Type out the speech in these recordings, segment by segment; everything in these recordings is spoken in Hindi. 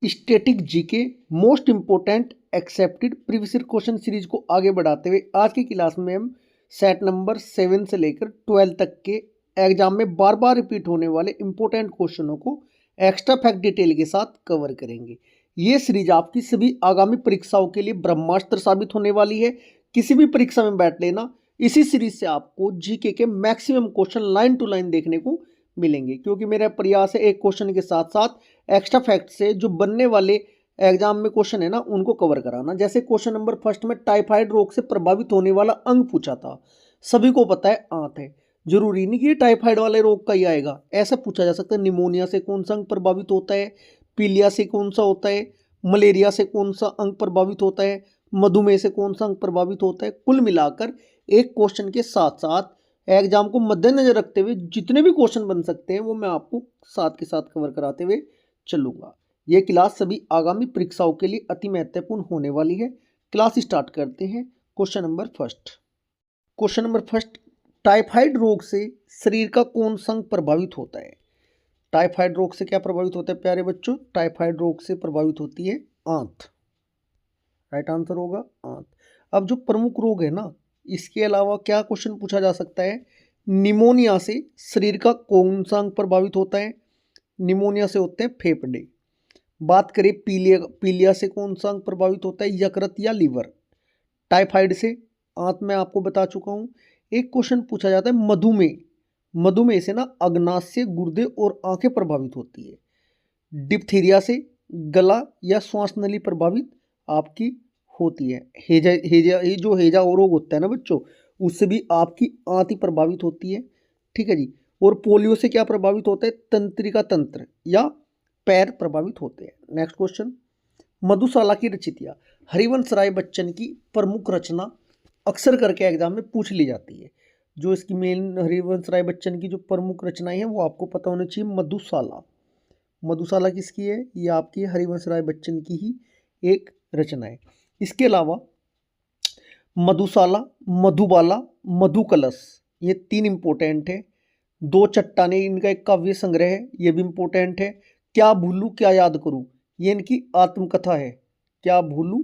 Static GK most important accepted previous question series को आगे बढ़ाते हुए आज की क्लास में हम सेट नंबर 7 से लेकर 12 तक के एग्जाम में बार बार रिपीट होने वाले इंपॉर्टेंट क्वेश्चनों को एक्स्ट्रा फैक्ट डिटेल के साथ कवर करेंगे। ये सीरीज आपकी सभी आगामी परीक्षाओं के लिए ब्रह्मास्त्र साबित होने वाली है। किसी भी परीक्षा में बैठ लेना, इसी सीरीज से आपको जीके के maximum question line to line देखने को मिलेंगे, क्योंकि मेरा प्रयास है एक क्वेश्चन के साथ साथ एक्स्ट्रा फैक्ट से जो बनने वाले एग्जाम में क्वेश्चन है ना उनको कवर कराना। जैसे क्वेश्चन नंबर फर्स्ट में टाइफाइड रोग से प्रभावित होने वाला अंग पूछा था। सभी को पता है आंत है, जरूरी नहीं कि ये टाइफाइड वाले रोग का ही आएगा, ऐसा पूछा जा सकता है। निमोनिया से कौन सा अंग प्रभावित होता है, पीलिया से कौन सा होता है, मलेरिया से कौन सा अंग प्रभावित होता है, मधुमेह से कौन सा अंग प्रभावित होता है। कुल मिलाकर एक क्वेश्चन के साथ साथ एग्जाम को मद्देनजर रखते हुए जितने भी क्वेश्चन बन सकते हैं वो मैं आपको साथ के साथ कवर कराते हुए चलूंगा। ये क्लास सभी आगामी परीक्षाओं के लिए अति महत्वपूर्ण होने वाली है। क्लास स्टार्ट करते हैं। क्वेश्चन नंबर फर्स्ट, टाइफाइड रोग से शरीर का कौन सा अंग प्रभावित होता है। टाइफाइड रोग से क्या प्रभावित होता है प्यारे बच्चों? टाइफाइड रोग से प्रभावित होती है आंत। राइट आंसर होगा आंत। अब जो प्रमुख रोग है ना, इसके अलावा क्या क्वेश्चन पूछा जा सकता है? निमोनिया से शरीर का कौन सा अंग प्रभावित होता है? निमोनिया से होते हैं फेफड़े। बात करें पीलिया से कौन सा अंग प्रभावित होता है? यकृत या लीवर। टाइफाइड से आंत में आपको बता चुका हूं। एक क्वेश्चन पूछा जाता है मधुमेह से ना अग्नाशय, गुर्दे और आंखें प्रभावित होती है। डिप्थीरिया से गला या श्वास नली प्रभावित आपकी होती है। ये जो हेजा और रोग होता है ना बच्चों, उससे भी आपकी आंत ही प्रभावित होती है। ठीक है जी। और पोलियो से क्या प्रभावित होता है? तंत्रिका तंत्र या पैर प्रभावित होते हैं। नेक्स्ट क्वेश्चन, मधुशाला की रचयिता हरिवंश राय बच्चन की प्रमुख रचना अक्सर करके एग्जाम में पूछ ली जाती है। जो इसकी मेन हरिवंश राय बच्चन की जो प्रमुख रचनाएं हैं वो आपको पता होना चाहिए। मधुशाला किसकी है? ये आपकी हरिवंश राय बच्चन की ही एक रचना है। इसके अलावा मधुशाला, मधुबाला, मधुकलश, ये तीन इंपॉर्टेंट है। दो चट्टानें, इनका एक काव्य संग्रह है, ये भी इंपॉर्टेंट है। क्या भूलूं क्या याद करूं, ये इनकी आत्मकथा है। क्या भूलूं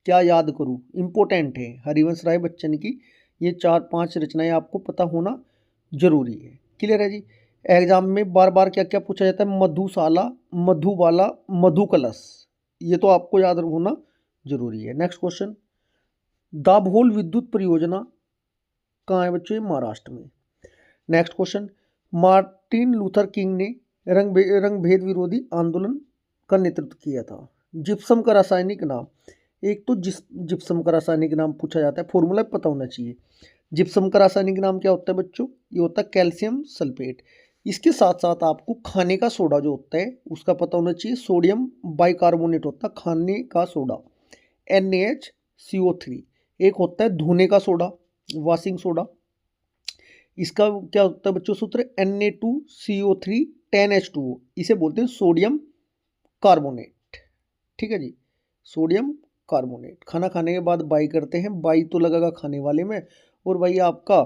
क्या याद करूं, इंपॉर्टेंट है हरिवंश राय बच्चन की। ये 4-5 रचनाएं आपको पता होना जरूरी है। क्लियर है जी। एग्जाम में बार बार क्या क्या पूछा जाता है? मधुशाला, मधुबाला, मधुकलश, ये तो आपको याद होना जरूरी है। नेक्स्ट क्वेश्चन, दाभोल विद्युत परियोजना कहाँ है बच्चों? महाराष्ट्र में। Next question, Martin Luther king ने रंग भेद विरोधी आंदोलन का नेतृत्व किया था। जिप्सम का रासायनिक नाम, एक तो जिप्सम का रासायनिक नाम पूछा जाता है, फॉर्मूला पता होना चाहिए। जिप्सम का रासायनिक नाम क्या होता है बच्चों? ये होता है कैल्शियम सल्फेट। इसके साथ साथ आपको खाने का सोडा जो होता है उसका पता होना चाहिए। सोडियम बाइकार्बोनेट होता है खाने का सोडा, NaHCO3। एक होता है धोने का सोडा, वॉशिंग सोडा, इसका क्या होता है बच्चों सूत्र? Na2CO3 10H2O, इसे बोलते हैं सोडियम कार्बोनेट। ठीक है जी, सोडियम कार्बोनेट। खाना खाने के बाद बाई करते हैं, बाई तो लगेगा खाने वाले में, और भाई आपका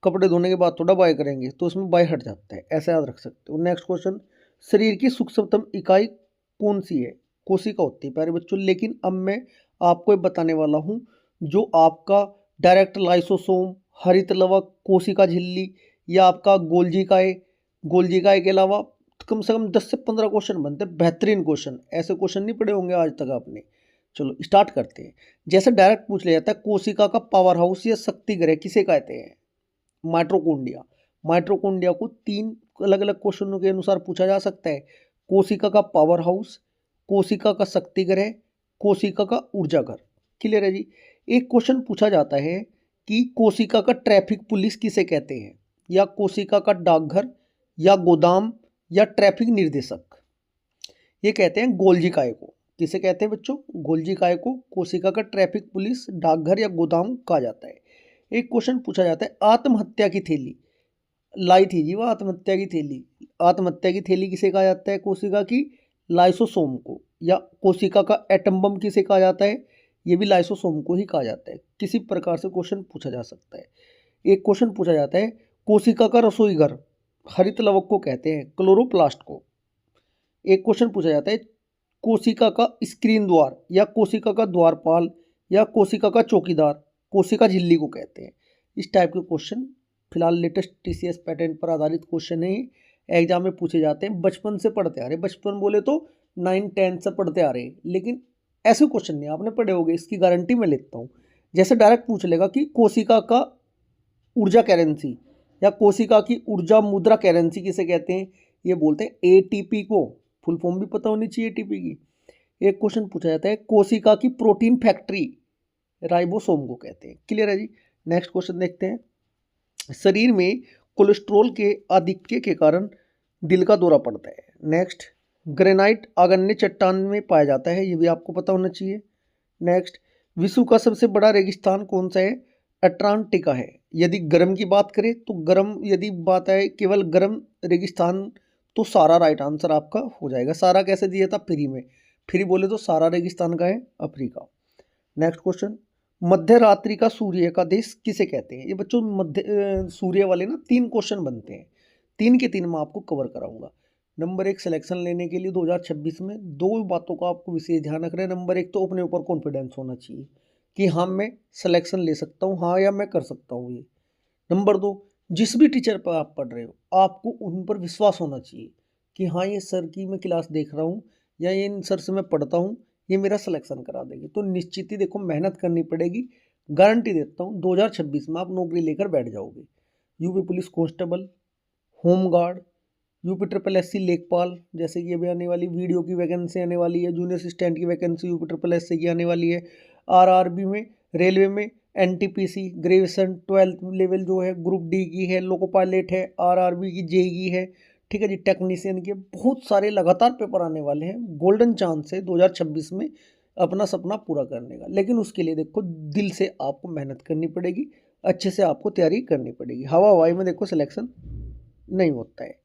कपड़े धोने के बाद थोड़ा बाई करेंगे तो उसमें बाई हट जाता है, ऐसा याद रख सकते हो। नेक्स्ट क्वेश्चन, शरीर की सूक्ष्मतम इकाई कौन सी है? कोशिका होती है प्यारे बच्चों। लेकिन अब मैं आपको बताने वाला हूँ जो आपका डायरेक्ट लाइसोसोम, हरित लवक, कोशिका झिल्ली या आपका गोल्जी काय के अलावा कम से कम 10 से 15 क्वेश्चन बनते हैं, बेहतरीन क्वेश्चन। ऐसे क्वेश्चन नहीं पढ़े होंगे आज तक आपने। चलो स्टार्ट करते हैं। जैसे डायरेक्ट पूछ लिया जाता है, कोशिका का पावर हाउस या शक्ति ग्रह किसे कहते हैं? माइटोकॉन्ड्रिया को 3 अलग अलग क्वेश्चनों के अनुसार पूछा जा सकता है। कोशिका का पावर हाउस, कोशिका का शक्ति ग्रह, कोशिका का ऊर्जा घर। क्लियर है जी। एक क्वेश्चन पूछा जाता है कि कोशिका का ट्रैफिक पुलिस किसे कहते हैं, या कोशिका का डाकघर, या गोदाम, या ट्रैफिक निर्देशक। ये कहते हैं गोल्जी काय को। किसे कहते हैं बच्चों? गोल्जी काय को कोशिका का ट्रैफिक पुलिस, डाकघर या गोदाम कहा जाता है। एक क्वेश्चन पूछा जाता है, आत्महत्या की थैली लाई थी जी, वह आत्महत्या की थैली। आत्महत्या की थैली किसे कहा जाता है? कोशिका की लाइसोसोम को। या कोशिका का एटम बम किसे कहा जाता है? ये भी लाइसोसोम को ही कहा जाता है। किसी प्रकार से क्वेश्चन पूछा जा सकता है। एक क्वेश्चन पूछा जाता है, कोशिका का रसोई घर हरित लवक को कहते हैं, क्लोरोप्लास्ट को। एक क्वेश्चन पूछा जाता है, कोशिका का स्क्रीन द्वार या कोशिका का द्वारपाल या कोशिका का चौकीदार कोशिका झिल्ली को कहते हैं। इस टाइप के क्वेश्चन फिलहाल लेटेस्ट टीसीएस पैटर्न पर आधारित क्वेश्चन है, एग्जाम में पूछे जाते हैं, बचपन से पढ़ते आ रहे, बचपन बोले तो 9-10 से पढ़ते आ रहे हैं, लेकिन ऐसे क्वेश्चन नहीं आपने पढ़े होंगे, इसकी गारंटी मैं लेता हूँ। जैसे डायरेक्ट पूछ लेगा कि कोशिका का ऊर्जा करेंसी या कोशिका की ऊर्जा मुद्रा करेंसी किसे कहते हैं, ये बोलते हैं एटीपी को, फुल फॉर्म भी पता होनी चाहिए एटीपी की। एक क्वेश्चन पूछा जाता है कोशिका की प्रोटीन फैक्ट्री राइबोसोम को कहते हैं। क्लियर है जी। नेक्स्ट क्वेश्चन देखते हैं। शरीर में कोलेस्ट्रॉल के आधिक्य के कारण दिल का दौरा पड़ता है। नेक्स्ट, ग्रेनाइट आग्नेय चट्टान में पाया जाता है, ये भी आपको पता होना चाहिए। नेक्स्ट, विश्व का सबसे बड़ा रेगिस्तान कौन सा है, अटलांटिका है। यदि गर्म की बात करें तो गर्म, यदि बात है केवल गर्म रेगिस्तान तो सारा राइट आंसर आपका हो जाएगा। सारा कैसे दिया था, फ्री में, फ्री बोले तो सारा रेगिस्तान का है अफ्रीका। नेक्स्ट क्वेश्चन, मध्य रात्रि का सूर्य का देश किसे कहते हैं। ये बच्चों मध्य सूर्य वाले ना 3 क्वेश्चन बनते हैं, 3 के 3 मैं आपको कवर कराऊंगा। नंबर 1, सिलेक्शन लेने के लिए 2026 में 2 बातों का आपको विशेष ध्यान रखना है। नंबर 1 तो अपने ऊपर कॉन्फिडेंस होना चाहिए कि हाँ मैं सिलेक्शन ले सकता हूँ, हाँ या मैं कर सकता हूँ ये। नंबर 2, जिस भी टीचर पर आप पढ़ रहे हो आपको उन पर विश्वास होना चाहिए कि हाँ ये सर की मैं क्लास देख रहा हूँ या ये इन सर से मैं पढ़ता हूँ, ये मेरा सिलेक्शन करा देगी। तो निश्चित ही देखो मेहनत करनी पड़ेगी, गारंटी देता हूँ 2026 में आप नौकरी लेकर बैठ जाओगे। UP police constable, home guard, UP SSC लेखपाल, जैसे कि अभी आने वाली वीडियो की वैकेंसी आने वाली है, जूनियर असिस्टेंट की वैकेंसी यूपी SSC की आने वाली है, आरआरबी में, रेलवे में, एनटीपीसी ग्रेजुएशन 12th लेवल जो है, ग्रुप डी की है, लोको पायलट है, आरआरबी की जेई है, ठीक है जी, टेक्नीशियन के बहुत सारे लगातार पेपर आने वाले हैं। गोल्डन चांस है 2026 में अपना सपना पूरा करने का, लेकिन उसके लिए देखो दिल से आपको मेहनत करनी पड़ेगी, अच्छे से आपको तैयारी करनी पड़ेगी। हवा हवाई में देखो सिलेक्शन नहीं होता है,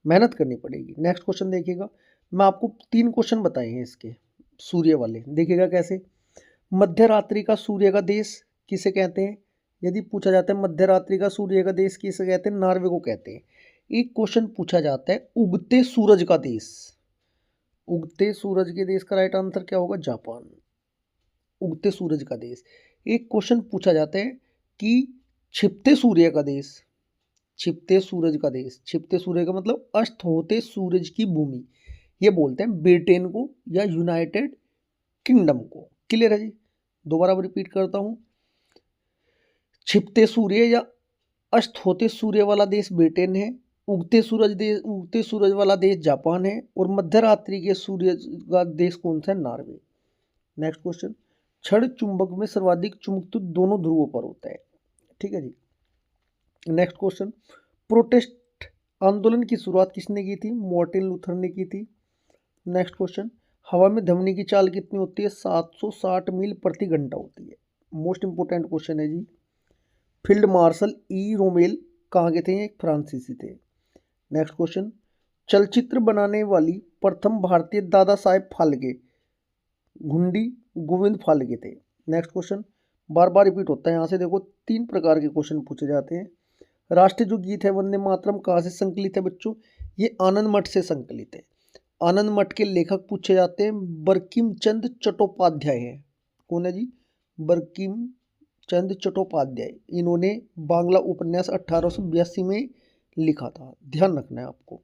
मेहनत करनी पड़ेगी। नेक्स्ट क्वेश्चन देखिएगा, मैं आपको 3 क्वेश्चन बताए हैं इसके सूर्य वाले, देखिएगा कैसे। मध्य रात्रि का सूर्य का देश किसे कहते हैं। यदि पूछा जाता है मध्य रात्रि का सूर्य का देश किसे कहते हैं, नॉर्वे को कहते हैं। एक क्वेश्चन पूछा जाता है उगते सूरज का देश, उगते सूरज के देश का राइट आंसर क्या होगा, जापान, उगते सूरज का देश। एक क्वेश्चन पूछा जाता है कि छिपते सूर्य का देश, छिपते सूरज का देश, छिपते सूर्य का मतलब अस्त होते सूरज की भूमि, ये बोलते हैं ब्रिटेन को या यूनाइटेड किंगडम को। क्लियर है जी। दोबारा रिपीट करता हूं, छिपते सूर्य या अस्त होते सूर्य वाला देश ब्रिटेन है, उगते सूरज वाला देश जापान है, और मध्य रात्रि के सूर्य का देश कौन सा है, नॉर्वे। नेक्स्ट क्वेश्चन, क्षण चुंबक में सर्वाधिक चुंबकत्व दोनों ध्रुवों पर होता है। ठीक है जी। नेक्स्ट क्वेश्चन, प्रोटेस्ट आंदोलन की शुरुआत किसने की थी, मार्टिन लूथर ने की थी। नेक्स्ट क्वेश्चन, हवा में ध्वनि की चाल कितनी होती है, 760 मील प्रति घंटा होती है। मोस्ट इंपोर्टेंट क्वेश्चन है जी। फील्ड मार्शल ई रोमेल कहाँ के थे, एक फ्रांसीसी थे। नेक्स्ट क्वेश्चन, चलचित्र बनाने वाली प्रथम भारतीय दादा साहेब फाल्के घुंडी गोविंद फाल्के थे। नेक्स्ट क्वेश्चन, बार बार रिपीट होता है यहाँ से, देखो 3 प्रकार के क्वेश्चन पूछे जाते हैं। राष्ट्रीय जो गीत है वंदे मातरम कहाँ से संकलित है बच्चों, ये आनंद मठ से संकलित है। आनंद मठ के लेखक पूछे जाते हैं बंकिम चंद्र चट्टोपाध्याय है। कौन है जी, बंकिम चंद्र चट्टोपाध्याय। इन्होंने बांग्ला उपन्यास 1882 में लिखा था, ध्यान रखना है आपको।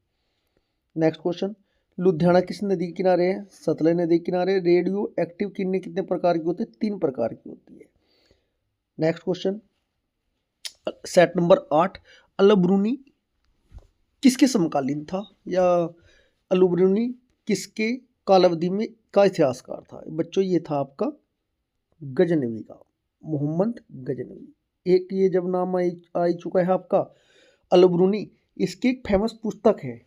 नेक्स्ट क्वेश्चन, लुधियाना किस नदी के किनारे है, सतलज नदी के किनारे। रेडियो एक्टिव किडनी कितने प्रकार की होती है, 3 प्रकार की होती है। Next question, set number 8, Al-Biruni किसके समकालीन था, या अलबरूनी किसके कालावधि में का इतिहासकार था। बच्चों ये था आपका गजनवी का, मोहम्मद गजनवी। एक ये जब नाम आई चुका है आपका अलबरूनी, इसकी एक फेमस पुस्तक है,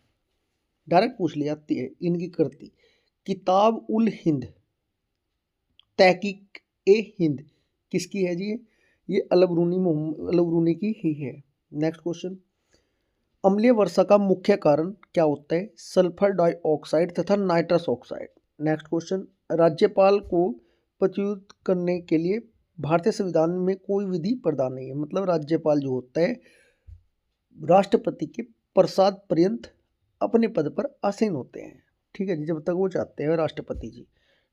डायरेक्ट पूछ ली जाती है इनकी कृति, किताब उल हिंद, तहकीक ए हिंद, किसकी है जी, ये अलबरूनी की ही है। नेक्स्ट क्वेश्चन, अम्लीय वर्षा का मुख्य कारण क्या होता है, सल्फर डाइऑक्साइड तथा नाइट्रस ऑक्साइड। नेक्स्ट क्वेश्चन, राज्यपाल को पदच्युत करने के लिए भारतीय संविधान में कोई विधि प्रदान नहीं है, मतलब राज्यपाल जो होता है राष्ट्रपति के प्रसाद पर्यंत अपने पद पर आसीन होते हैं। ठीक है जी, जब तक वो चाहते हैं राष्ट्रपति जी।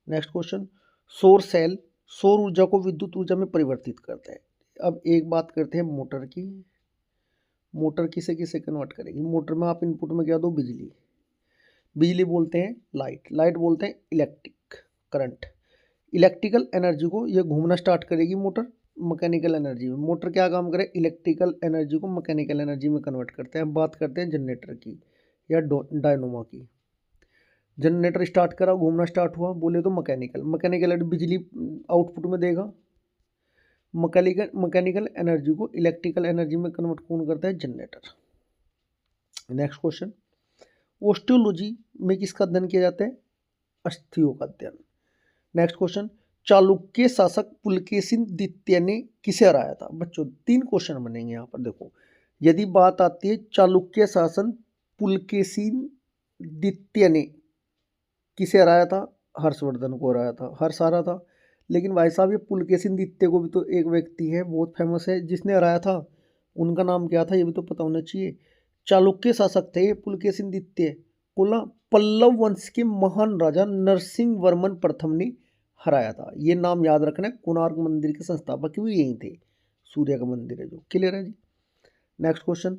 नेक्स्ट क्वेश्चन, सौर सेल सौर ऊर्जा को विद्युत ऊर्जा में परिवर्तित करता है। अब एक बात करते हैं मोटर की। मोटर किसे किसे कन्वर्ट करेगी? मोटर में आप इनपुट में क्या दो? बिजली। बिजली बोलते हैं लाइट, लाइट बोलते हैं इलेक्ट्रिक करंट। इलेक्ट्रिकल एनर्जी को ये घूमना स्टार्ट करेगी मोटर मैकेनिकल एनर्जी में। मोटर क्या काम करे? इलेक्ट्रिकल एनर्जी को मैकेनिकल एनर्जी में कन्वर्ट करते हैं। बात करते हैं जनरेटर की या डायनोमा की। जनरेटर स्टार्ट करा, घूमना स्टार्ट हुआ, बोले तो मैकेनिकल, मैकेनिकल बिजली आउटपुट में देगा। मैकेनिकल एनर्जी को इलेक्ट्रिकल एनर्जी में कन्वर्ट कौन करता है? जनरेटर। नेक्स्ट क्वेश्चन, ओस्टियोलॉजी में किसका अध्ययन किया जाता है? अस्थियों का अध्ययन। नेक्स्ट क्वेश्चन, चालुक्य शासक पुलकेशिन द्वितीय ने किसे हराया था? बच्चों 3 क्वेश्चन बनेंगे यहाँ पर। देखो, यदि बात आती है चालुक्य शासन पुलकेशिन द्वितीय ने किसे हराया था? हर्षवर्धन को हराया था। हर्ष हारा था, लेकिन भाई साहब ये पुलकेशिन द्वितीय को भी तो एक व्यक्ति है बहुत फेमस है जिसने हराया था, उनका नाम क्या था ये भी तो पता होना चाहिए। चालुक्य शासक थे पुलकेशिन द्वितीय, बोला पल्लव वंश के महान राजा नरसिंह वर्मन प्रथम ने हराया था। ये नाम याद रखना है। कोणार्क मंदिर के संस्थापक भी यही थे। सूर्य का मंदिर है जो। क्लियर है जी। नेक्स्ट क्वेश्चन,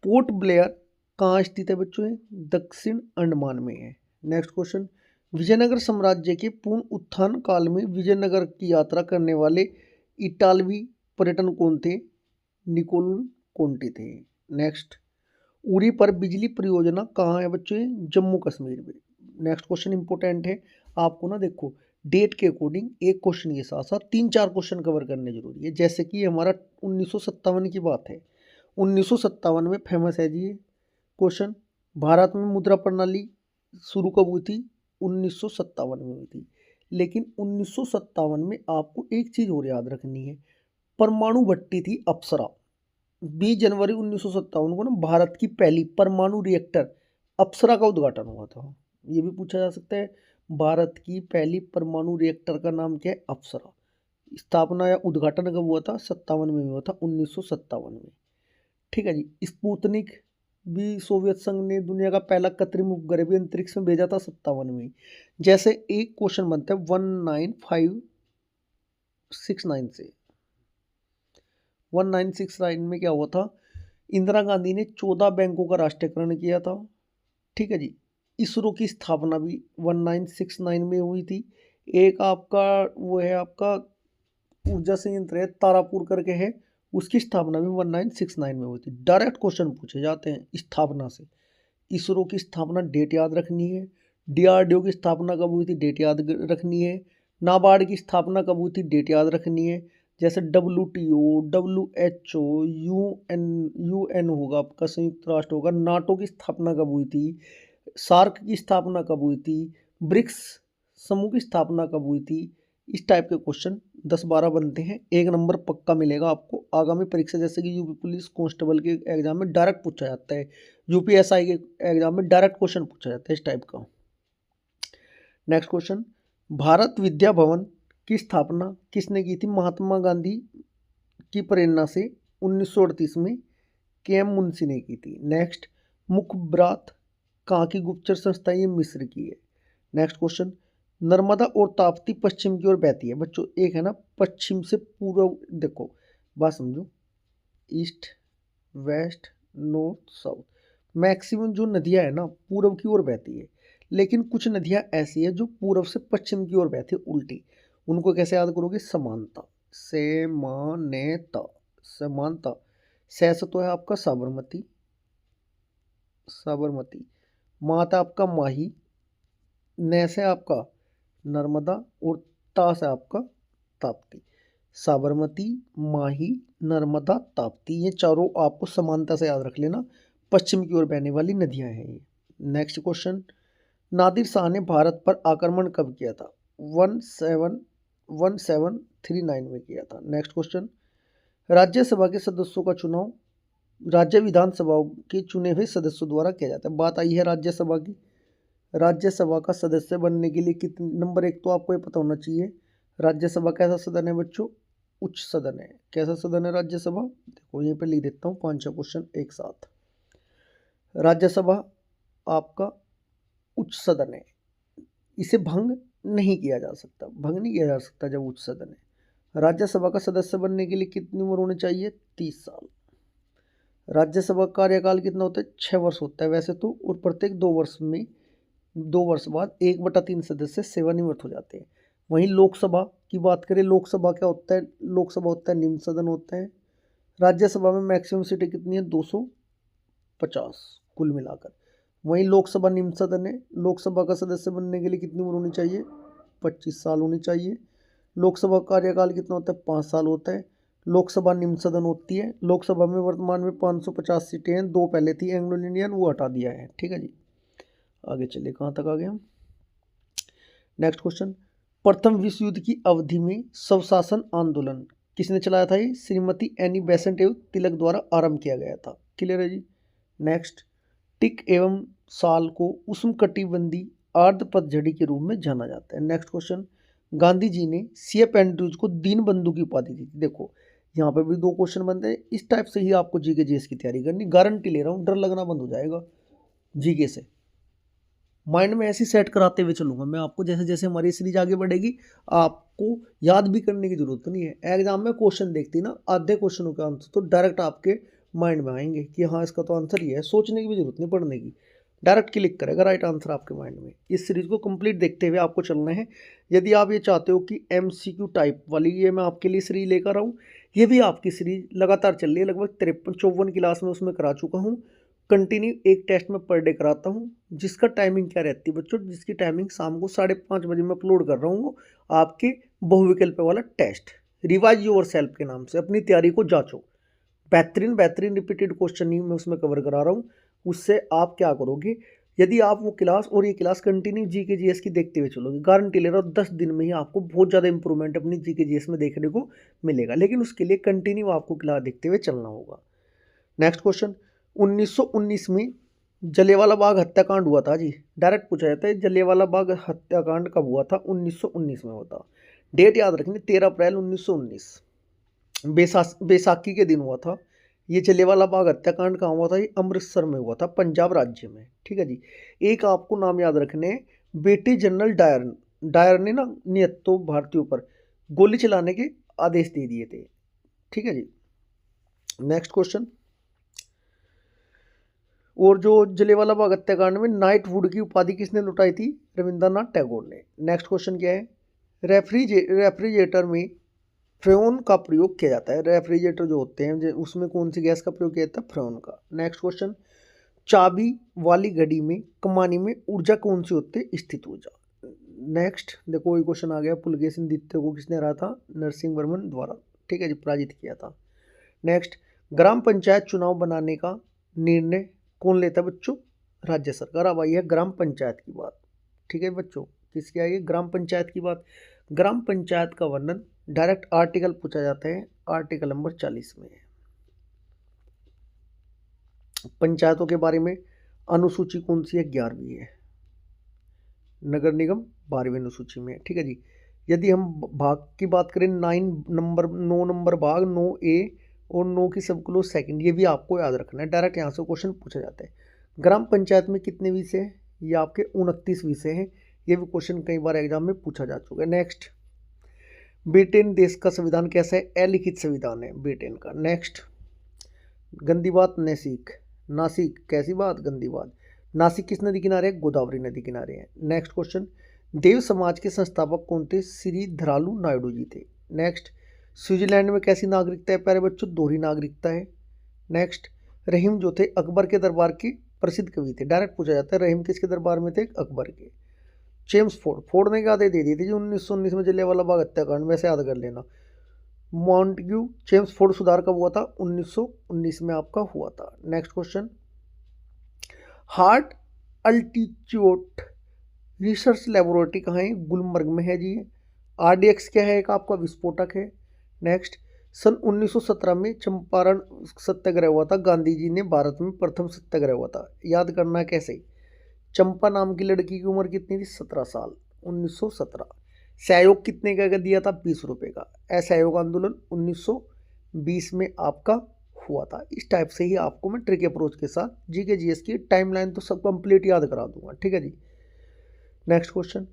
पोर्ट ब्लेयर कहाँ स्थित है बच्चों? दक्षिण अंडमान में है। नेक्स्ट क्वेश्चन, विजयनगर साम्राज्य के पूर्ण उत्थान काल में विजयनगर की यात्रा करने वाले इटालवी पर्यटन कौन थे? निकोलो कोंटी थे। नेक्स्ट, उरी पर बिजली परियोजना कहाँ है बच्चों? जम्मू कश्मीर में। नेक्स्ट क्वेश्चन इंपॉर्टेंट है, आपको ना देखो डेट के अकॉर्डिंग एक क्वेश्चन के साथ साथ 3-4 क्वेश्चन कवर करने जरूरी है। जैसे कि हमारा 1957 की बात है। 1957 में फेमस है जी ये क्वेश्चन, भारत में मुद्रा प्रणाली शुरू कब हुई थी? 1957 में हुई थी। लेकिन 1957 में आपको एक चीज़ और याद रखनी है, परमाणु भट्टी थी अप्सरा। 20 जनवरी 1957 को ना भारत की पहली परमाणु रिएक्टर अप्सरा का उद्घाटन हुआ था। ये भी पूछा जा सकता है, भारत की पहली परमाणु रिएक्टर का नाम क्या है? अप्सरा। स्थापना या उद्घाटन कब हुआ था? 57 में हुआ था, 1957 में। ठीक है जी। स्पुतनिक भी सोवियत संघ ने दुनिया का पहला कृत्रिम उपग्रह भी अंतरिक्ष में भेजा था 57 में। जैसे एक क्वेश्चन बनता है 19569 से। 1969 में क्या हुआ था? इंदिरा गांधी ने 14 बैंकों का राष्ट्रीयकरण किया था। ठीक है जी। इसरो की स्थापना भी 1969 में हुई थी। एक आपका वो है आपका ऊर्जा संयंत्र है तारापुर करके है, उसकी स्थापना भी 1969 में हुई थी। डायरेक्ट क्वेश्चन पूछे जाते हैं स्थापना से। इसरो की स्थापना डेट याद रखनी है। डीआरडीओ की स्थापना कब हुई थी? डेट याद रखनी है। नाबार्ड की स्थापना कब हुई थी? डेट याद रखनी है। जैसे WTO, WHO, UN होगा आपका, संयुक्त राष्ट्र होगा। नाटो की स्थापना कब हुई थी? सार्क की स्थापना कब हुई थी? ब्रिक्स समूह की स्थापना कब हुई थी? इस टाइप के क्वेश्चन 10-12 बनते हैं। 1 नंबर पक्का मिलेगा आपको आगामी परीक्षा, जैसे कि यूपी पुलिस कांस्टेबल के एग्जाम में डायरेक्ट पूछा जाता है, UPSI के एग्जाम में डायरेक्ट क्वेश्चन पूछा जाता है इस टाइप का। नेक्स्ट क्वेश्चन, भारत विद्या भवन की स्थापना किसने की थी? महात्मा गांधी की प्रेरणा से 1938 में KM मुंशी ने की थी। नेक्स्ट, मुखब्रात कहाँ की गुप्तचर संस्था? ये मिस्र की है। नेक्स्ट क्वेश्चन, नर्मदा और ताप्ती पश्चिम की ओर बहती है। बच्चों एक है ना पश्चिम से पूर्व, देखो बात समझो, east west north south, maximum जो नदियाँ है ना पूर्व की ओर बहती है। लेकिन कुछ नदियाँ ऐसी है जो पूर्व से पश्चिम की ओर बहती है उल्टी। उनको कैसे याद करोगे? समानता, समानता, समानता। से तो है आपका साबरमती, साबरमती। माता आपका माही, न से आपका नर्मदा और ता से आपका ताप्ती। साबरमती, माही, नर्मदा, ताप्ती, ये चारों आपको समानता से याद रख लेना, पश्चिम की ओर बहने वाली नदियां हैं ये। नेक्स्ट क्वेश्चन, नादिर शाह ने भारत पर आक्रमण कब किया था? 1739 में किया था। नेक्स्ट क्वेश्चन, राज्यसभा के सदस्यों का चुनाव राज्य विधानसभाओं के चुने हुए सदस्यों द्वारा किया जाता है। बात आई है राज्यसभा की। राज्यसभा का सदस्य बनने के लिए कितने नंबर? एक तो आपको ये पता होना चाहिए राज्यसभा कैसा सदन है बच्चों? उच्च सदन है। कैसा सदन है राज्यसभा? देखो यहीं पे लिख देता हूँ 5-6 क्वेश्चन एक साथ। राज्यसभा आपका उच्च सदन है, इसे भंग नहीं किया जा सकता, भंग नहीं किया जा सकता जब उच्च सदन है। राज्यसभा का सदस्य बनने के लिए कितनी उम्र होनी चाहिए? 30 साल। राज्यसभा का कार्यकाल कितना होता है? 6 वर्ष होता है वैसे तो, और प्रत्येक 2 वर्ष में 2 वर्ष बाद 1/3 सदस्य सेवानिवृत्त हो जाते हैं। वहीं लोकसभा की बात करें, लोकसभा क्या होता है? लोकसभा होता है निम्न सदन होता है। राज्यसभा में मैक्सिमम सीटें कितनी है? 250 कुल मिलाकर। वहीं लोकसभा निम्न सदन है। लोकसभा का सदस्य बनने के लिए कितनी उम्र होनी चाहिए? 25 साल होनी चाहिए। लोकसभा का कार्यकाल कितना होता है? 5 साल होता है। लोकसभा निम्न सदन होती है। लोकसभा में वर्तमान में 550 सीटें हैं, 2 पहले थी एंग्लो इंडियन, वो हटा दिया है। ठीक है जी, आगे चलिए, कहाँ तक आ गए हम? नेक्स्ट क्वेश्चन, प्रथम विश्व युद्ध की अवधि में स्वशासन आंदोलन किसने चलाया था? ये श्रीमती एनी बेसेंट एवं तिलक द्वारा आरंभ किया गया था। क्लियर है जी। नेक्स्ट, टिक एवं साल को उष्णकटिबंधीय अर्ध पतझड़ी के रूप में जाना जाता है। नेक्स्ट क्वेश्चन, गांधी जी ने सीएफ एंड्रूज को दीनबंधु की उपाधि दी थी। देखो यहाँ पर भी 2 क्वेश्चन बनते हैं, इस टाइप से ही आपको जीके जीएस की तैयारी करनी, गारंटी ले रहा हूँ, डर लगना बंद हो जाएगा जीके से। माइंड में ऐसी सेट कराते हुए चलूंगा मैं आपको, जैसे जैसे हमारी सीरीज आगे बढ़ेगी आपको याद भी करने की जरूरत नहीं है। एग्जाम में क्वेश्चन देखती ना, आधे क्वेश्चनों के आंसर तो डायरेक्ट आपके माइंड में आएंगे कि हाँ इसका तो आंसर ही है, सोचने की भी जरूरत नहीं पढ़ने की, डायरेक्ट क्लिक करेगा राइट आंसर आपके माइंड में। इस सीरीज को कंप्लीट देखते हुए आपको चलना है। यदि आप ये चाहते हो कि MCQ टाइप वाली ये मैं आपके लिए सीरीज लेकर आऊँ, ये भी आपकी सीरीज लगातार चल रही है, लगभग 53-54 क्लास में उसमें करा चुका हूँ। कंटिन्यू एक टेस्ट में पर डे कराता हूँ, जिसका टाइमिंग क्या रहती है बच्चों? जिसकी टाइमिंग शाम को 5:30 बजे मैं अपलोड कर रहा हूँ आपके बहुविकल्प वाला टेस्ट, रिवाइज योर सेल्फ के नाम से। अपनी तैयारी को जांचो, बेहतरीन बेहतरीन रिपीटेड क्वेश्चन ही मैं उसमें कवर करा रहा हूँ। उससे आप क्या करोगे, यदि आप वो क्लास और ये क्लास कंटिन्यू जीके जीएस की देखते हुए चलोगे, गारंटी ले रहा हूँ 10 दिन में ही आपको बहुत ज़्यादा इंप्रूवमेंट अपनी जीके जीएस में देखने को मिलेगा, लेकिन उसके लिए कंटिन्यू आपको क्लास देखते हुए चलना होगा। नेक्स्ट क्वेश्चन, 1919 में जलियांवाला बाग हत्याकांड हुआ था जी, डायरेक्ट पूछा जाता है जलियांवाला बाग हत्याकांड कब हुआ था? 1919 में हुआ था। डेट याद रखनी, 13 अप्रैल 1919 बैसाखी के दिन हुआ था। ये जलियांवाला बाग हत्याकांड कहाँ हुआ था? ये अमृतसर में हुआ था, पंजाब राज्य में। ठीक है जी। एक आपको नाम याद रखने, बेटे जनरल डायर ने ना नियतो भारतीयों पर गोली चलाने के आदेश दे दिए थे। ठीक है जी। नेक्स्ट क्वेश्चन, और जो जलियांवाला बाग हत्याकांड में नाइटहुड की उपाधि किसने लुटाई थी? रविंद्रनाथ टैगोर ने। नेक्स्ट क्वेश्चन क्या है? रेफ्रिजरेटर में फ्रेन का प्रयोग किया जाता है। रेफ्रिजरेटर जो होते हैं उसमें कौन सी गैस का प्रयोग किया जाता है? फ्रेन का। नेक्स्ट क्वेश्चन, चाबी वाली घड़ी में कमानी में ऊर्जा कौन सी होती है? स्थित ऊर्जा। नेक्स्ट देखो ये क्वेश्चन आ गया, पुलकेशिन द्वितीय को किसने हराया था? नरसिंह वर्मन द्वारा। ठीक है जी, पराजित किया था। नेक्स्ट, ग्राम पंचायत चुनाव बनाने का निर्णय कौन लेता है बच्चों? राज्य सरकार। अब आई है ग्राम पंचायत की बात। ठीक है बच्चों, किसकी आई है? ग्राम पंचायत की बात। ग्राम पंचायत का वर्णन डायरेक्ट आर्टिकल पूछा जाता है, आर्टिकल नंबर 40 में। पंचायतों के बारे में अनुसूची कौन सी है? 11वीं है। नगर निगम 12वीं अनुसूची में। ठीक है जी। यदि हम भाग की बात करें, 9 नंबर भाग 9A और 9 की सब क्लोज सेकंड, ये भी आपको याद रखना है, डायरेक्ट यहाँ से क्वेश्चन पूछा जाता है। ग्राम पंचायत में कितने विषय हैं? ये आपके 29 विषय हैं। ये भी क्वेश्चन कई बार एग्जाम में पूछा जा चुका है। नेक्स्ट, ब्रिटेन देश का संविधान कैसा है? अलिखित संविधान है ब्रिटेन का। नेक्स्ट, गंदी बात नासिक कैसी बात? गंदी बात। नासिक किस नदी किनारे है? गोदावरी नदी किनारे है। नेक्स्ट क्वेश्चन, देव समाज के संस्थापक कौन थे? श्री धरालू नायडू जी थे। नेक्स्ट, स्विट्जरलैंड में कैसी नागरिकता है प्यारे बच्चों? दोहरी नागरिकता है। नेक्स्ट, रहीम जो थे अकबर के दरबार के प्रसिद्ध कवि थे, डायरेक्ट पूछा जाता है रहीम किसके दरबार में थे? अकबर के। जेम्स फोर्ड ने क्या दे दी थी जो 1919 में जलियांवाला बाग हत्याकांड, वैसे याद कर लेना। मॉन्टेग्यू जेम्स फोर्ड सुधार कब हुआ था? 1919 में आपका हुआ था। Next question, heart altitude research laboratory कहाँ है? गुलमर्ग में है जी। RDX क्या है? एक आपका विस्फोटक है। नेक्स्ट, सन 1917 में चंपारण सत्याग्रह हुआ था, गांधी जी ने भारत में प्रथम सत्याग्रह हुआ था। याद करना कैसे? चंपा नाम की लड़की की उम्र कितनी थी? 17 साल, 1917। सहयोग कितने का दिया था? 20 रुपये का। असहयोग आंदोलन 1920 में आपका हुआ था। इस टाइप से ही आपको मैं ट्रिक अप्रोच के साथ जीके जीएस की टाइमलाइन तो सब कंप्लीट याद करा दूंगा। ठीक है जी। नेक्स्ट क्वेश्चन,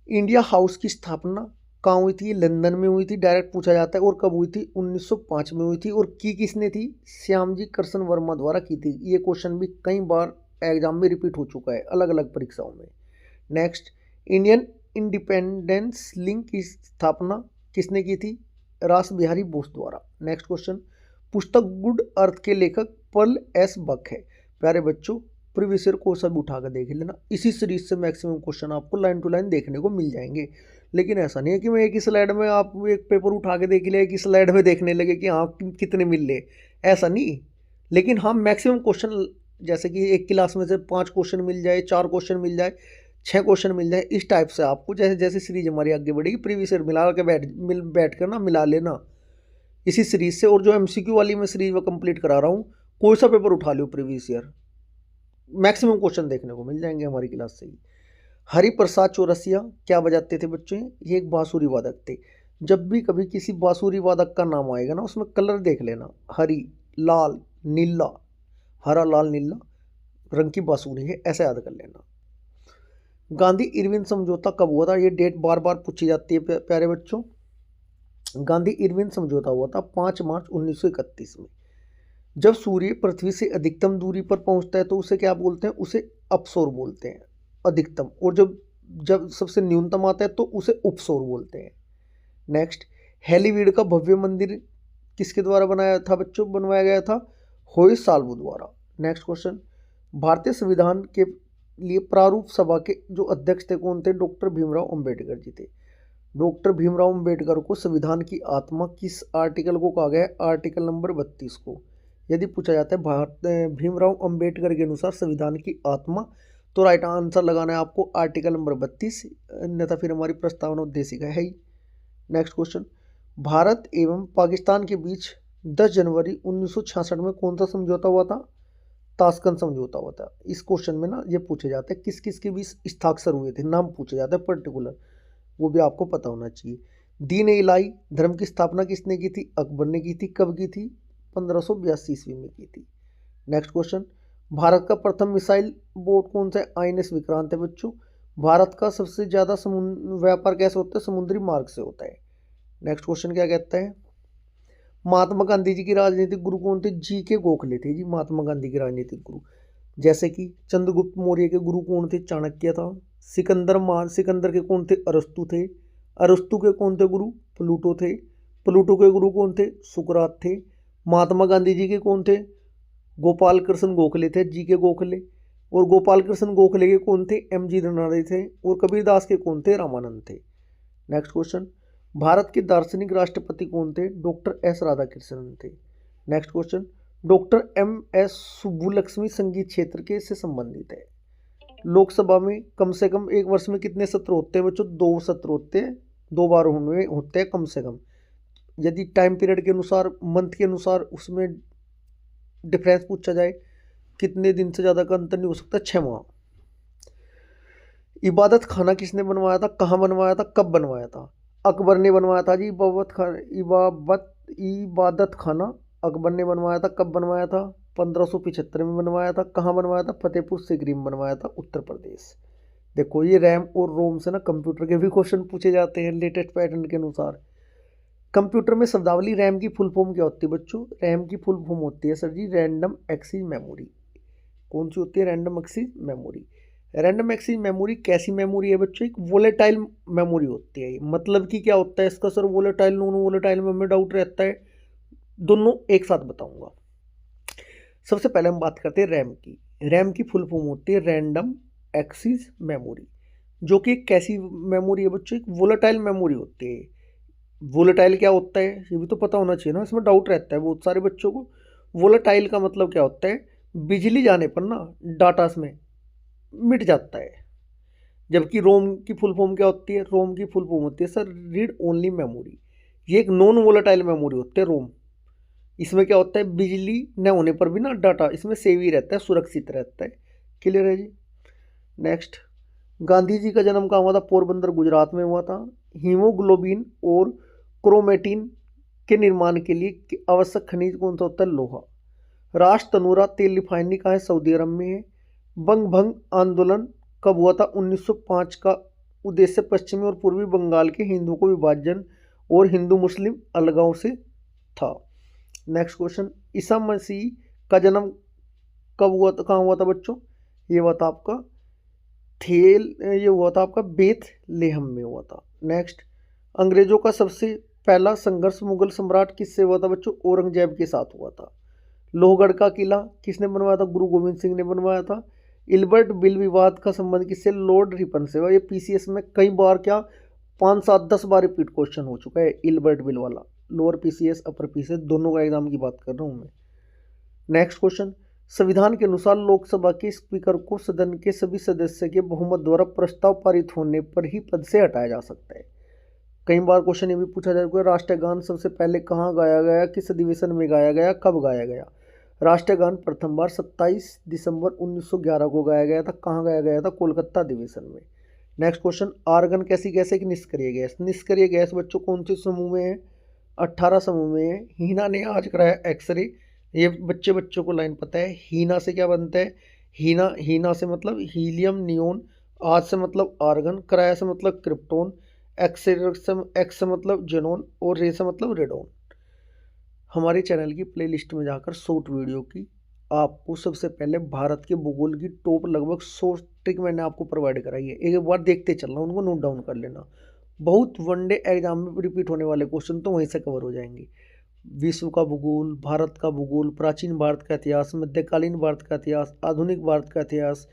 इंडिया हाउस की स्थापना कहाँ हुई थी? लंदन में हुई थी, डायरेक्ट पूछा जाता है। और कब हुई थी? 1905 में हुई थी। और की किसने थी? श्यामजी कृष्ण वर्मा द्वारा की थी। ये क्वेश्चन भी कई बार एग्जाम में रिपीट हो चुका है अलग अलग परीक्षाओं में। नेक्स्ट, इंडियन इंडिपेंडेंस लिंक की स्थापना किसने की थी? रास बिहारी बोस द्वारा। नेक्स्ट क्वेश्चन, पुस्तक गुड अर्थ के लेखक पल एस बक है। प्यारे बच्चों, प्रीवियस ईयर को सब उठा कर देख लेना, इसी सीरीज से मैक्सिमम क्वेश्चन आपको लाइन टू लाइन देखने को मिल जाएंगे। लेकिन ऐसा नहीं है कि मैं एक ही स्लाइड में आप एक पेपर उठा के देख लिया, एक ही स्लाइड में देखने लगे कि हाँ कितने मिल ले, ऐसा नहीं। लेकिन हाँ मैक्सिमम क्वेश्चन, जैसे कि एक क्लास में से 5 क्वेश्चन मिल जाए, 4 क्वेश्चन मिल जाए, 6 क्वेश्चन मिल जाए, इस टाइप से आपको जैसे जैसे सीरीज हमारी आगे बढ़ेगी प्रीवियस ईयर मिला के बैठ कर ना मिला लेना इसी सीरीज से। और जो MCQ वाली मैं सीरीज वो कंप्लीट करा रहा हूँ, कोई सा पेपर उठा लो प्रीवियस ईयर, मैक्सिमम क्वेश्चन देखने को मिल जाएंगे हमारी क्लास से ही। हरिप्रसाद चौरसिया क्या बजाते थे बच्चों? ये एक बांसुरी वादक थे। जब भी कभी किसी बांसुरी वादक का नाम आएगा ना, उसमें कलर देख लेना, हरी, लाल, नीला, हरा, लाल, नीला रंग की बांसुरी है, ऐसा याद कर लेना। गांधी इरविन समझौता कब हुआ था? ये डेट बार बार पूछी जाती है प्यारे बच्चों। गांधी इरविन समझौता हुआ था 5 मार्च 1931 में। जब सूर्य पृथ्वी से अधिकतम दूरी पर पहुंचता है तो उसे क्या बोलते हैं? उसे अपसौर बोलते हैं, अधिकतम। और जब जब सबसे न्यूनतम आता है तो उसे उपसौर बोलते हैं। नेक्स्ट, हेलीवीड का भव्य मंदिर किसके द्वारा बनाया था बच्चों? बनवाया गया था होय साल्वो द्वारा। नेक्स्ट क्वेश्चन, भारतीय संविधान के लिए प्रारूप सभा के जो अध्यक्ष थे कौन थे? डॉक्टर भीमराव अंबेडकर जी थे। डॉक्टर भीमराव अंबेडकर को संविधान की आत्मा किस आर्टिकल को कहा गया है? आर्टिकल नंबर 32 को। यदि पूछा जाता है भीमराव अंबेडकर के अनुसार संविधान की आत्मा, तो राइट आंसर लगाना है आपको आर्टिकल नंबर 32, अन्यथा फिर हमारी प्रस्तावना उद्देशिका है ही। नेक्स्ट क्वेश्चन, भारत एवं पाकिस्तान के बीच 10 जनवरी 1966 में कौन सा समझौता हुआ था? ताशकंद समझौता हुआ था। इस क्वेश्चन में ना ये पूछे जाते हैं किस किस के बीच हस्ताक्षर हुए थे, नाम पूछे जाते हैं पर्टिकुलर, वो भी आपको पता होना चाहिए। दीन इलाही धर्म की स्थापना किसने की थी? अकबर ने की थी। कब की थी? 1582 ईस्वी में की थी। नेक्स्ट क्वेश्चन, भारत का प्रथम मिसाइल बोट कौन सा है? INS विक्रांत है बच्चों। भारत का सबसे ज्यादा व्यापार कैसे होता है? समुद्री मार्ग से होता है। नेक्स्ट क्वेश्चन क्या कहता है? महात्मा गांधी जी की राजनीतिक गुरु कौन थे? GK गोखले थे जी महात्मा गांधी के राजनीतिक गुरु। जैसे कि चंद्रगुप्त मौर्य के गुरु कौन थे? चाणक्य था। सिकंदर के कौन थे? अरस्तु थे। अरस्तु के कौन थे गुरु? प्लूटो थे। प्लूटो के गुरु कौन थे? सुकरात थे। महात्मा गांधी जी के कौन थे? गोपाल कृष्ण गोखले थे, GK गोखले। और गोपाल कृष्ण गोखले के कौन थे? MG रनड़े थे। और कबीरदास के कौन थे? रामानंद थे। नेक्स्ट क्वेश्चन, भारत के दार्शनिक राष्ट्रपति कौन थे? डॉक्टर S राधाकृष्णन थे। Next question, doctor MS Subbulakshmi संगीत क्षेत्र के से संबंधित है। लोकसभा में कम से कम एक वर्ष में कितने सत्र होते हैं बच्चों? 2 सत्र होते हैं, 2 बार होते हैं कम से कम। यदि टाइम पीरियड के अनुसार, मंथ के अनुसार उसमें डिफरेंस पूछा जाए, कितने दिन से ज़्यादा का अंतर नहीं हो सकता, 6 माह। इबादत खाना किसने बनवाया था? कहाँ बनवाया था? कब बनवाया था? अकबर ने बनवाया था जी। इबादत खाना अकबर ने बनवाया था। कब बनवाया था? 1575 में बनवाया था। कहाँ बनवाया था? फतेहपुर सीकरी में बनवाया था, उत्तर प्रदेश। देखो ये रैम और रोम से ना कंप्यूटर के भी क्वेश्चन पूछे जाते हैं लेटेस्ट पैटर्न के अनुसार। कंप्यूटर में शब्दावली रैम की फुल फॉर्म क्या होती है बच्चों? रैम की फुल फॉर्म होती है sir ji random access memory. कौन सी होती है? Random access memory. Random access memory कैसी मेमोरी है बच्चों? एक वोलेटाइल मेमोरी होती है। मतलब कि क्या होता है इसका सर? वोलेटाइल, नॉन वोलेटाइल में हमें डाउट रहता है, दोनों एक साथ बताऊंगा। सबसे पहले हम बात करते हैं रैम की। रैम की फुल फॉर्म होती है रैंडम एक्सेस मेमोरी, जो कि एक कैसी मेमोरी है बच्चों? एक वोलेटाइल मेमोरी होती है। वोलेटाइल क्या होता है ये भी तो पता होना चाहिए ना, इसमें डाउट रहता है बहुत सारे बच्चों को। वोलेटाइल का मतलब क्या होता है? बिजली जाने पर ना डाटा में मिट जाता है। जबकि रोम की फुल फॉर्म क्या होती है? रोम की फुल फॉर्म होती है सर रीड ओनली मेमोरी। ये एक नॉन वोलेटाइल मेमोरी होती है रोम। इसमें क्या होता है? बिजली न होने पर भी ना डाटा इसमें सेव ही रहता है, सुरक्षित रहता है। क्लियर है जी? नेक्स्ट, गांधी जी का जन्म कहाँ हुआ था? पोरबंदर गुजरात में हुआ था। हीमोग्लोबिन और क्रोमेटिन के निर्माण के लिए आवश्यक खनिज कौन सा होता है? लोहा। राष्ट्र तनूरा तेल रिफाइनरी कहाँ है? सऊदी अरब में है। बंग भंग आंदोलन कब हुआ था? 1905 का उद्देश्य पश्चिमी और पूर्वी बंगाल के हिंदुओं को विभाजन और हिंदू मुस्लिम अलगाव से था। नेक्स्ट क्वेश्चन, ईसा मसीह का जन्म कब हुआ था, कहाँ हुआ था बच्चों? ये हुआ था आपका ये हुआ था आपका बेथलेहम में हुआ था। नेक्स्ट, अंग्रेजों का सबसे पहला संघर्ष मुगल सम्राट किससे हुआ था बच्चों? औरंगजेब के साथ हुआ था। लोहगढ़ का किला किसने बनवाया था? गुरु गोविंद सिंह ने बनवाया था। इल्बर्ट बिल विवाद का संबंध किससे? लॉर्ड रिपन से। ये पीसीएस में कई बार क्या 5 7 10 बार रिपीट क्वेश्चन हो चुका है इल्बर्ट बिल वाला। लोअर पीसीएस अपर पीसीएस दोनों का एग्जाम की बात कर रहा हूँ मैं। नेक्स्ट क्वेश्चन, संविधान के अनुसार लोकसभा के स्पीकर को सदन के सभी सदस्य के बहुमत द्वारा प्रस्ताव पारित होने पर ही पद से हटाया जा सकता है। कई बार क्वेश्चन ये भी पूछा जा चुका है, राष्ट्रगान सबसे पहले कहाँ गाया गया, किस अधिवेशन में गाया गया, कब गाया गया? राष्ट्रगान प्रथम बार 27 दिसंबर 1911 को गाया गया था। कहाँ गाया गया था? कोलकाता अधिवेशन में। नेक्स्ट क्वेश्चन, आर्गन कैसी गैस है कि निष्क्रिय गैस? निष्क्रिय गैस बच्चों कौन से समूह में है? 18 समूह में है। हीना ने आज कराया एक्सरे। ये बच्चों को लाइन पता है। हीना से क्या बनता है? हीना से मतलब हीलियम नियोन, आज से मतलब आर्गन, कराया से मतलब क्रिप्टोन, एक्स से मतलब जेनोन और रे से मतलब रेडोन। हमारे चैनल की प्लेलिस्ट में जाकर शॉर्ट वीडियो की आपको सबसे पहले भारत के भूगोल की टॉप लगभग 100 ट्रिक मैंने आपको प्रोवाइड कराई है। एक बार देखते चलना, उनको नोट डाउन कर लेना। बहुत वनडे एग्जाम में रिपीट होने वाले क्वेश्चन तो वहीं से कवर हो जाएंगे। विश्व का भूगोल, भारत का भूगोल, प्राचीन भारत का इतिहास, मध्यकालीन भारत का इतिहास, आधुनिक भारत का इतिहास,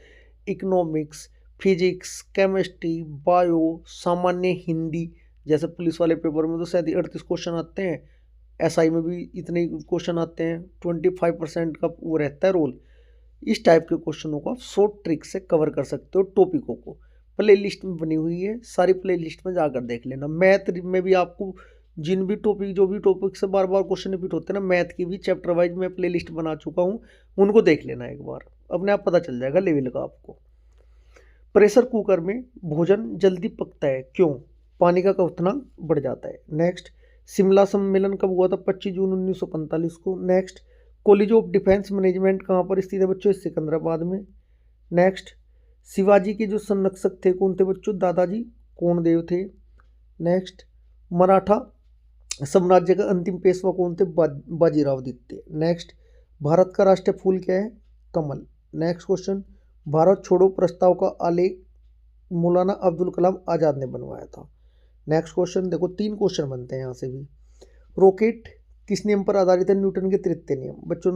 इकोनॉमिक्स, फिजिक्स, केमिस्ट्री, बायो, सामान्य हिंदी। जैसे पुलिस वाले पेपर में तो शायद 38 क्वेश्चन आते हैं, एसआई में भी इतने क्वेश्चन आते हैं, 25% का वो रहता है रोल। इस टाइप के क्वेश्चनों को आप शॉर्ट ट्रिक से कवर कर सकते हो। टॉपिकों को प्ले लिस्ट में बनी हुई है, सारी प्ले लिस्ट में जाकर देख लेना। मैथ में भी आपको जो भी टॉपिक से बार बार क्वेश्चन रिपीट होते हैं ना, मैथ की भी चैप्टर वाइज मैं प्ले लिस्ट बना चुका हूँ, उनको देख लेना एक बार, अपने आप पता चल जाएगा लेवल का आपको। प्रेशर कुकर में भोजन जल्दी पकता है, क्यों? पानी का क्वथनांक बढ़ जाता है। नेक्स्ट, शिमला सम्मेलन कब हुआ था? 25 जून 1945 को। Next, college of defence management कहाँ पर स्थित है बच्चों? सिकंदराबाद में। नेक्स्ट, शिवाजी के जो संरक्षक थे कौन थे बच्चों? दादाजी कोंडदेव थे। नेक्स्ट, मराठा साम्राज्य का अंतिम पेशवा कौन थे? बाजीराव द्वितीय। नेक्स्ट, भारत का राष्ट्रीय फूल क्या है? कमल। नेक्स्ट क्वेश्चन, भारत छोड़ो प्रस्ताव का आलेख मौलाना अब्दुल कलाम आज़ाद ने बनवाया था। नेक्स्ट क्वेश्चन देखो, 3 क्वेश्चन बनते हैं यहाँ से भी। रॉकेट किस नियम पर आधारित है? न्यूटन के तृतीय नियम। बच्चों,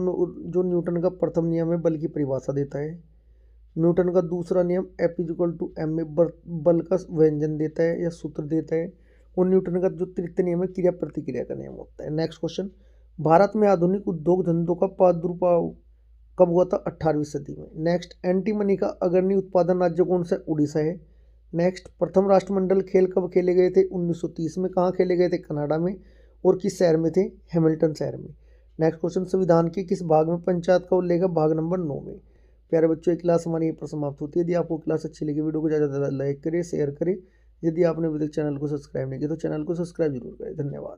जो न्यूटन का प्रथम नियम है बल की परिभाषा देता है। न्यूटन का दूसरा नियम F=m में बल का व्यंजन देता है या सूत्र देता है। और न्यूटन का जो तृतीय नियम है क्रिया प्रतिक्रिया का नियम होता है। नेक्स्ट क्वेश्चन, भारत में आधुनिक उद्योग धंधों का प्रादुर्भाव कब हुआ था? 18वीं सदी में। नेक्स्ट, एंटीमनी का अग्रणी उत्पादन राज्य कौन सा? उड़ीसा है। नेक्स्ट, प्रथम राष्ट्रमंडल खेल कब खेले गए थे? 1930 में। कहाँ खेले गए थे? कनाडा में। और किस शहर में थे? हैमिल्टन शहर में। नेक्स्ट क्वेश्चन, संविधान के किस भाग में पंचायत का उल्लेख है? भाग नंबर 9 में। प्यारे बच्चों, एक क्लास हमारी यहीं पर समाप्त होती है। यदि आपको क्लास अच्छी लगी, वीडियो को ज़्यादा से ज़्यादा लाइक करें, शेयर करें। यदि आपने अभी तक चैनल को सब्सक्राइब नहीं किया तो चैनल को सब्सक्राइब जरूर करें। धन्यवाद।